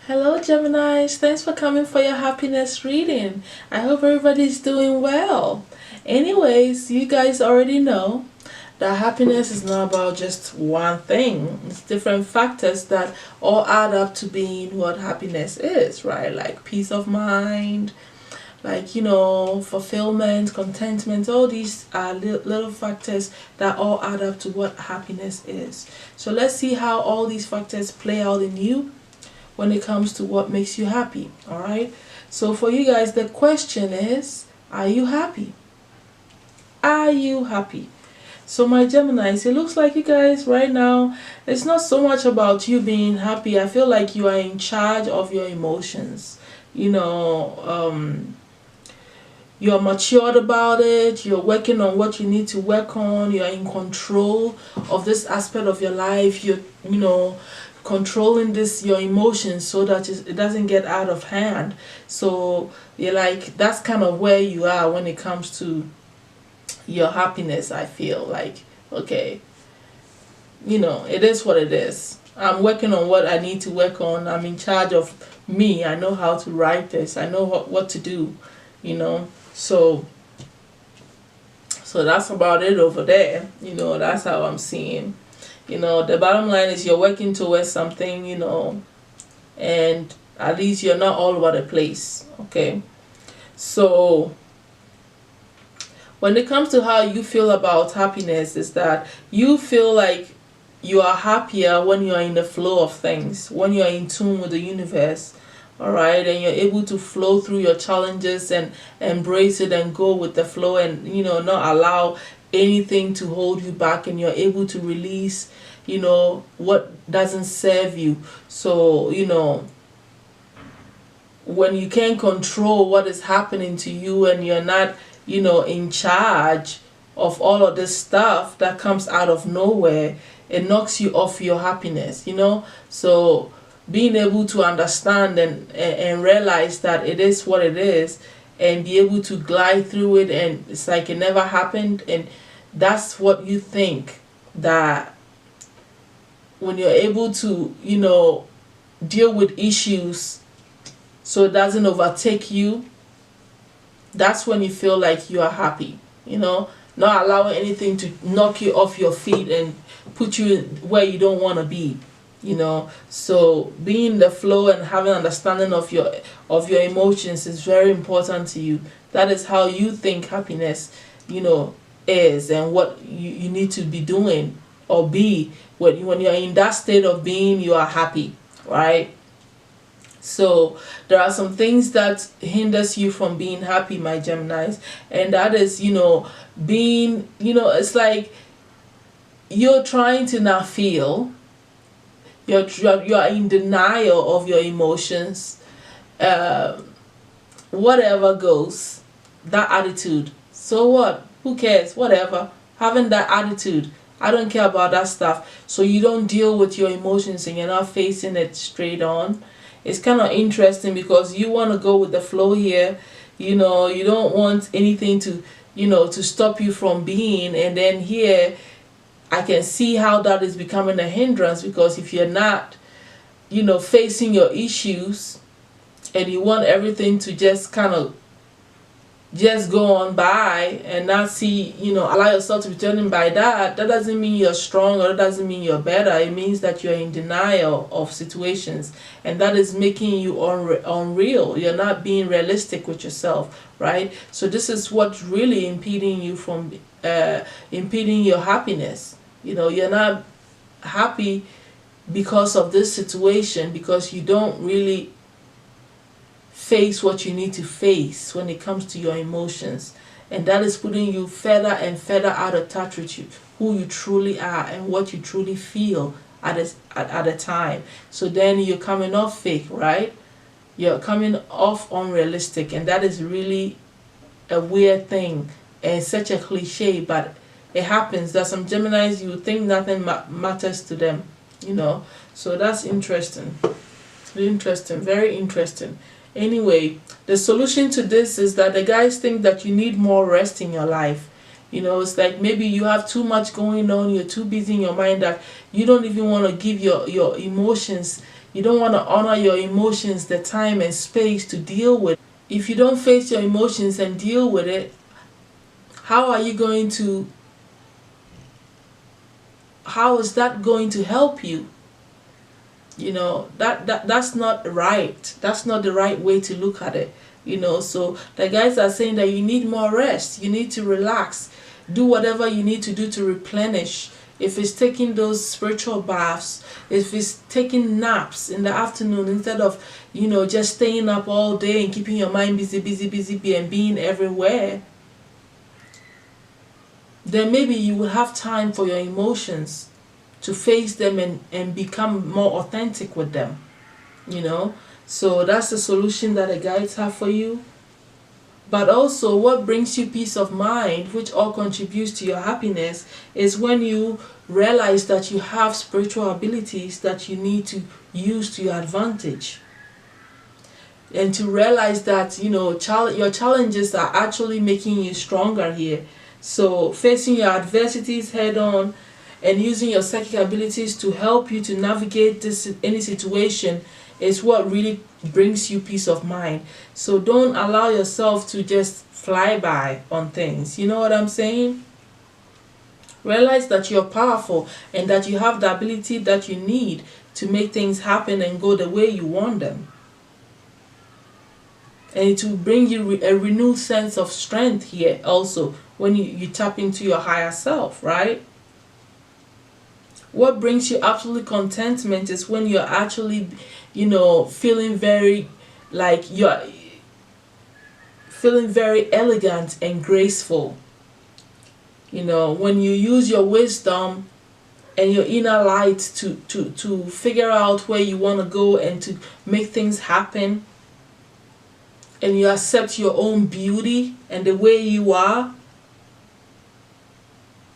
Hello Geminis, thanks for coming for your happiness reading. I hope everybody's doing well. Anyways, you guys already know that happiness is not about just one thing. It's different factors that all add up to being what happiness is, right? Like peace of mind, like fulfillment, contentment. All these are little factors that all add up to what happiness is. So let's see how all these factors play out in you when it comes to what makes you happy. All right, so for you guys, the question is, are you happy? Are you happy? So my Geminis, it looks like you guys right now, it's not so much about you being happy. I feel like you are in charge of your emotions. You're matured about it, you're working on what you need to work on, you're in control of this aspect of your life, you're controlling this your emotions so that it doesn't get out of hand. So you're like, that's kind of where you are when it comes to your happiness. I feel like, okay, it is what it is. I'm working on what I need to work on. I'm in charge of me. I know how to write this. I know what to do, so that's about it over there. That's how I'm seeing. The bottom line is you're working towards something, and at least you're not all over the place. Okay, so when it comes to how you feel about happiness, is that you feel like you are happier when you are in the flow of things, when you are in tune with the universe. All right, and you're able to flow through your challenges and embrace it and go with the flow, and not allow anything to hold you back, and you're able to release what doesn't serve you. So when you can't control what is happening to you, and you're not in charge of all of this stuff that comes out of nowhere, it knocks you off your happiness. So being able to understand and realize that it is what it is, and be able to glide through it, and it's like it never happened, and that's what you think. That when you're able to deal with issues so it doesn't overtake you, that's when you feel like you are happy. Not allowing anything to knock you off your feet and put you where you don't want to be. So being in the flow and having understanding of your emotions is very important to you. That is how you think happiness is, and what you need to be doing or be when you're in that state of being. You are happy, right? So there are some things that hinders you from being happy, my Geminis, and that is being it's like you're trying to not feel. You're in denial of your emotions. Whatever goes, that attitude. So what? Who cares? Whatever. Having that attitude. I don't care about that stuff. So you don't deal with your emotions, and you're not facing it straight on. It's kind of interesting because you want to go with the flow here. You don't want anything to to stop you from being. And then here, I can see how that is becoming a hindrance, because if you're not, facing your issues, and you want everything to just kind of just go on by and not see, allow yourself to be turning by that doesn't mean you're strong, or that doesn't mean you're better. It means that you're in denial of situations, and that is making you unreal. You're not being realistic with yourself, right? So this is what's really impeding you from impeding your happiness. You're not happy because of this situation, because you don't really face what you need to face when it comes to your emotions, and that is putting you further and further out of touch with who you truly are and what you truly feel at a time. So then you're coming off fake, right? You're coming off unrealistic, and that is really a weird thing and such a cliche, but it happens. That some Geminis, you think nothing matters to them, so that's interesting. Very interesting. Anyway, the solution to this is that the guys think that you need more rest in your life. It's like maybe you have too much going on, you're too busy in your mind that you don't even want to give your emotions You don't want to honor your emotions the time and space to deal with. If you don't face your emotions and deal with it, how is that going to help you? You know, that's not right. That's not the right way to look at it. You know, so the guys are saying that you need more rest. You need to relax. Do whatever you need to do to replenish. If it's taking those spiritual baths, if it's taking naps in the afternoon instead of, you know, just staying up all day and keeping your mind busy and being everywhere, then maybe you will have time for your emotions to face them and become more authentic with them, you know. So that's the solution that the guides have for you. But also, what brings you peace of mind, which all contributes to your happiness, is when you realize that you have spiritual abilities that you need to use to your advantage. And to realize that, you know, your challenges are actually making you stronger here. So facing your adversities head on and using your psychic abilities to help you to navigate any situation is what really brings you peace of mind. So don't allow yourself to just fly by on things. You know what I'm saying? Realize that you're powerful and that you have the ability that you need to make things happen and go the way you want them. And it will bring you a renewed sense of strength here also when you tap into your higher self, right? What brings you absolute contentment is when you're actually, you know, feeling very, like you're feeling very elegant and graceful. You know, when you use your wisdom and your inner light to figure out where you want to go and to make things happen, and you accept your own beauty and the way you are,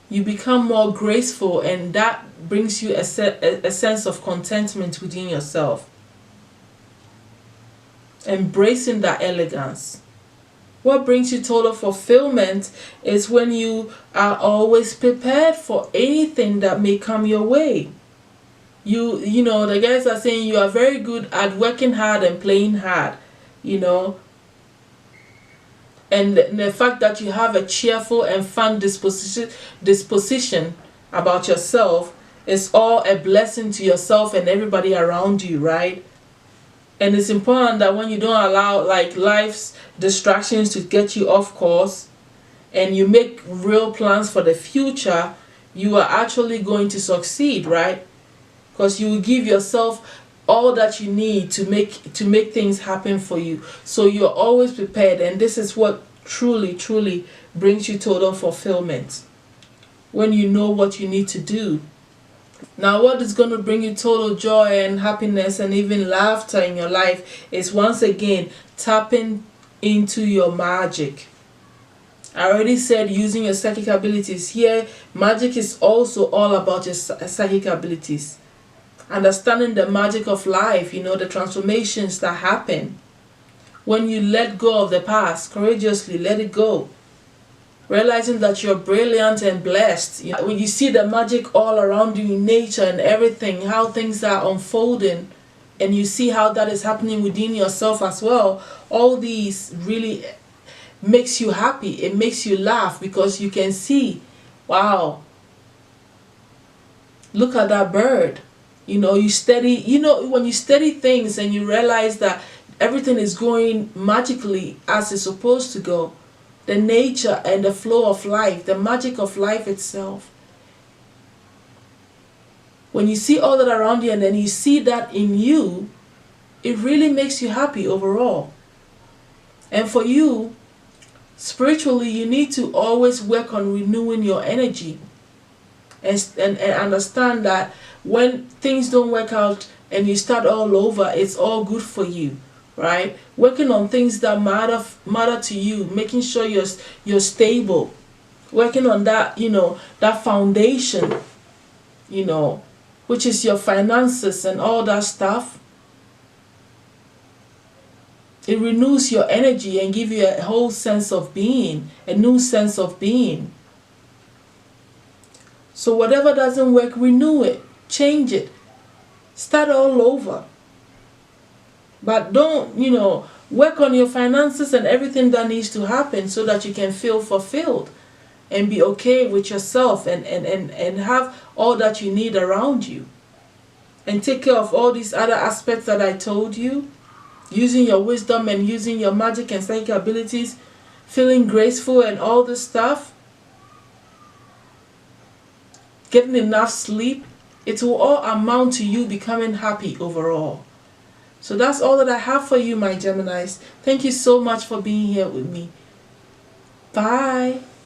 you become more graceful, and that brings you a sense of contentment within yourself. Embracing that elegance. What brings you total fulfillment is when you are always prepared for anything that may come your way. You know, the guys are saying you are very good at working hard and playing hard, you know. And the fact that you have a cheerful and fun disposition about yourself is all a blessing to yourself and everybody around you, right? And it's important that when you don't allow like life's distractions to get you off course and you make real plans for the future, you are actually going to succeed, right? Because you will give yourself all that you need to make things happen for you. So you're always prepared, and this is what truly brings you total fulfillment. When you know what you need to do. Now, what is going to bring you total joy and happiness and even laughter in your life is, once again, tapping into your magic. I already said using your psychic abilities. Here, magic is also all about your psychic abilities. Understanding the magic of life, you know, the transformations that happen. When you let go of the past, courageously let it go. Realizing that you're brilliant and blessed. You know, when you see the magic all around you in nature and everything, how things are unfolding, and you see how that is happening within yourself as well, all these really makes you happy. It makes you laugh because you can see, wow, look at that bird. You know, when you study things and you realize that everything is going magically as it's supposed to go, the nature and the flow of life, the magic of life itself. When you see all that around you and then you see that in you, it really makes you happy overall. And for you, spiritually, you need to always work on renewing your energy and understand that when things don't work out and you start all over, it's all good for you, right? Working on things that matter to you, making sure you're stable, working on that, you know, that foundation, you know, which is your finances and all that stuff. It renews your energy and gives you a whole sense of being, a new sense of being. So whatever doesn't work, renew it, change it, start all over. But don't, you know, work on your finances and everything that needs to happen so that you can feel fulfilled and be okay with yourself and have all that you need around you. And take care of all these other aspects that I told you. Using your wisdom and using your magic and psychic abilities. Feeling graceful and all this stuff. Getting enough sleep. It will all amount to you becoming happy overall. So that's all that I have for you, my Geminis. Thank you so much for being here with me. Bye.